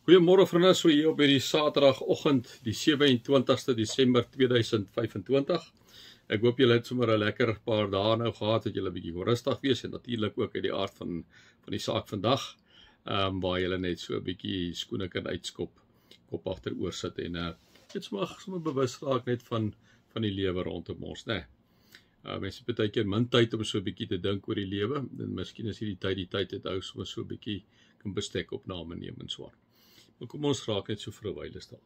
Goeiemôre vriende, so hier op hierdie Saterdagoggend, die 27ste Desember 2025. Ek hoop julle het sommer 'n lekker paar dae nou gehad, dat julle 'n bietjie rustig wees en natuurlik ook uit die aard van die saak vandag, waar julle net so 'n bietjie skoene kan uitskop, kop agteroor sit en dit mag sommer bewus raak net van die lewe rondom ons, né? Mense het baie keer min tyd om so 'n bietjie te dink oor die lewe, en miskien is hierdie tyd het ou sommer so 'n bietjie kan bestek opname neem en so aan. Maar kom ons raak net so vir 'n wyle stil.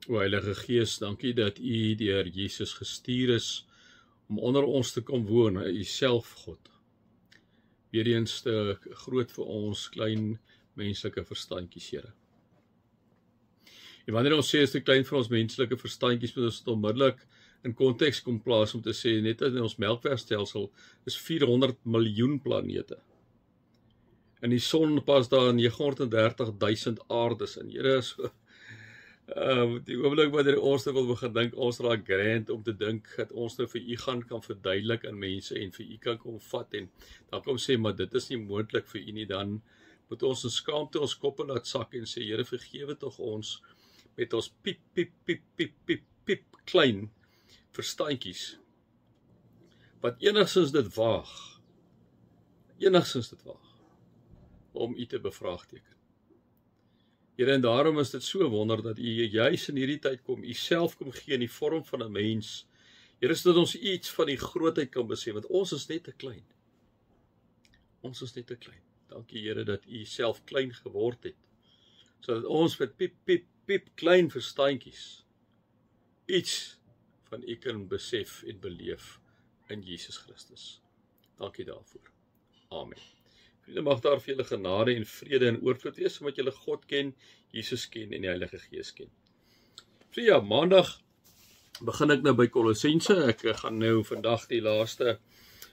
O Heilige Gees, dankie dat U deur Jesus gestuur is om onder ons te kom woon, U self God. Weereens te groot vir ons klein menslike verstandjies, Here. En wanneer ons sê is te klein vir ons menslike verstandjies, moet ons dit onmiddellik in konteks kom plaas om te sê, net in ons Melkwegstelsel is 400 miljoen planete. In die son pas daar 930.000 aardes in. Here is die oomblik wanneer ons wil begin dink, ons raak grand om te dink dat ons nou vir U kan verduidelik aan mense en vir U kan kom vat en dan kom sê, maar dit is nie moontlik vir U nie, dan moet ons in skaamte ons koppe laat sak en sê, Here vergewe tog ons met ons piep klein verstandjies, wat enigstens dit waag, om U te bevraagteken. Here, en daarom is dit so wonder dat U juis in hierdie tyd kom, U self kom gee in die vorm van 'n mens. Here, sodat ons iets van die grootheid kan besef, want ons is net te klein. Dankie Here dat U self klein geword het, sodat ons met piep klein verstandjies iets van U kan besef en beleef in Jesus Christus. Dankie daarvoor. Amen. Vriende, mag daar vir julle genade en vrede en oorvloed wees, omdat julle God ken, Jesus ken en die Heilige Gees ken. Ja, maandag begin ek nou by Kolossense. Ek gaan nou vandag die laaste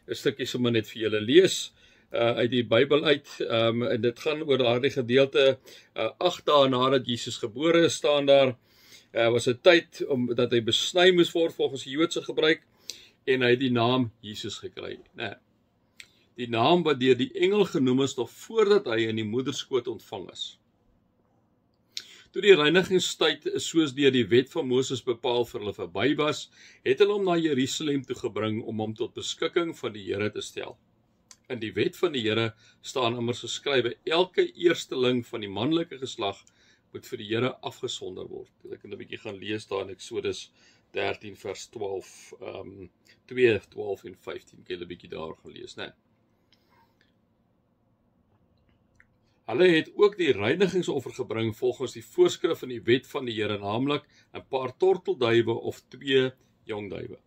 stukkie sommer net vir julle lees uit die Bybel uit, en dit gaan oor daardie gedeelte 8 dae nadat Jesus gebore is, staan daar. Was 'n tyd dat hy besny moes word volgens die Joodse gebruik en hy het die naam Jesus gekry. Die naam wat deur die engel genoem is nog voordat hy in die moederskoot ontvang is. Toe die reinigingstyd soos deur die wet van Moses bepaal vir hulle verby was, het hulle hom na Jerusalem toe gebring om hom tot beskikking van die Here te stel. In die wet van die Here staan immers geskrywe, elke eersteling van die manlike geslag moet vir die Here afgesonder word. Ek kan 'n bietjie gaan lees daar in Eksodus 13 vers 12, 2, 12 en 15, kan jy 'n bietjie daar gaan lees, né? Hulle het ook die reinigingsoffer gebring volgens die voorskrif in die wet van die Here, naamlik 'n paar tortelduwe of 2 jong duwe.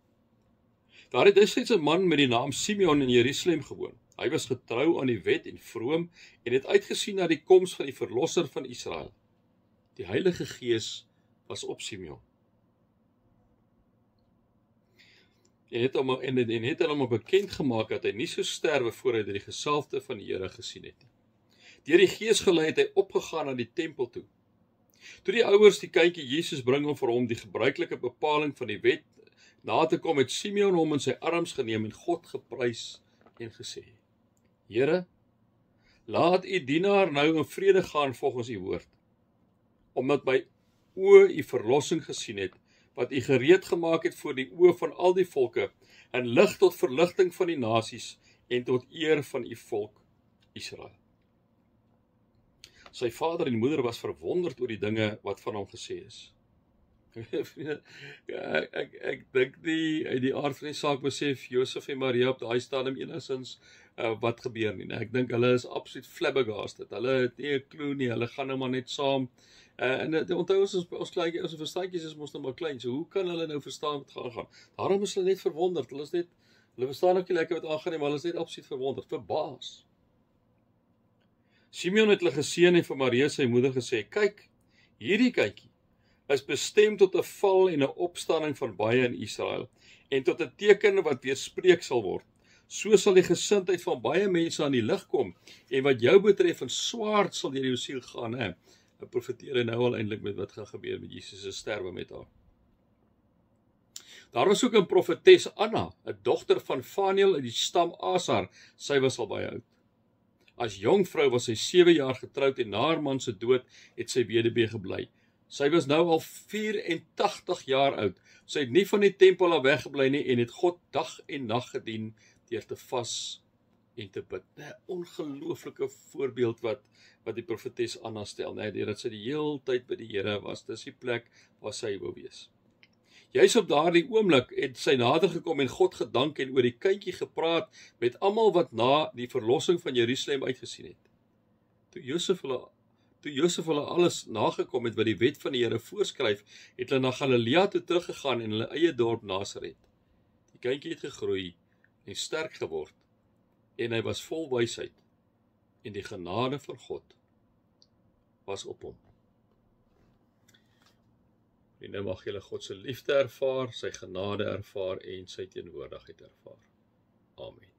Daar het destyds 'n man met die naam Simeon in Jerusalem gewoon. Hy was getrou aan die wet en vroom en het uitgesien na die koms van die verlosser van Israel. Die Heilige Gees was op Simeon. En het hom bekend gemaak dat hy nie sou sterwe voor hy die gesalfde van die Here gesien het. Deur die Gees gelei het hy opgegaan na die tempel toe. Toe die ouers die kindjie Jesus bring om vir hom die gebruikelike bepaling van die wet na te kom, het Simeon hom in sy arms geneem en God geprys en gesê, Here, laat U dienaar nou in vrede gaan volgens U woord, omdat my oë U verlossing gesien het, wat U gereed gemaak het voor die oë van al die volke, en lig tot verligting van die nasies, en tot eer van U volk Israel. Sy vader en moeder was verwonderd oor die dinge wat van hom gesê is. Ek dink nie uit die aard van die saak besef Josef en Maria op daai stadium enigstens wat gebeur nie. Ek dink hulle is absoluut flabbergasted. Hulle het nie 'n klou nie, hulle gaan nou maar net saam. En onthou ons kleintjies, ons verstandjies is mos nou maar klein, so hoe kan hulle nou verstaan wat gaan? Daarom is hulle net verwonderd. Hulle verstaan ook nie lekker wat aangaan nie, maar hulle is net absoluut verwonderd, verbaas. Simeon het hulle geseën en vir Maria sy moeder gesê, kyk, hierdie kindjie is bestem tot 'n val en 'n opstanding van baie in Israel, en tot 'n teken wat weerspreek sal word. So sal die gesindheid van baie mense aan die lig kom, en wat jou betref, 'n swaard sal deur jou siel gaan, hè. Ek profeteer nou al eintlik met wat gaan gebeur met Jesus se sterwe met haar. Daar was ook 'n profetes Anna, 'n dogter van Faniel uit die stam Asar. Sy was al baie oud. As jong vrou was sy 7 jaar getroud en na haar man se dood het sy weduwee gebly. Sy was nou al 84 jaar oud. Sy het nie van die tempel af weggebly nie en het God dag en nag gedien deur te vas en te bid. 'n Ongelooflike voorbeeld wat die profetes Anna stel, dat sy die hele tyd by die Here was. Dis die plek waar sy wou wees. Juis op daardie oomblik het sy nader gekom en God gedank en oor die kindjie gepraat met almal wat na die verlossing van Jerusalem uitgesien het. Toe Josef hulle alles nagekom het wat die wet van die Here voorskryf, het hulle na Galilea toe teruggegaan en hulle eie dorp Nasaret. Die kindjie het gegroei en sterk geword en hy was vol wysheid en die genade van God was op hom. En mag julle God se liefde ervaar, sy genade ervaar en sy teenwoordigheid ervaar. Amen.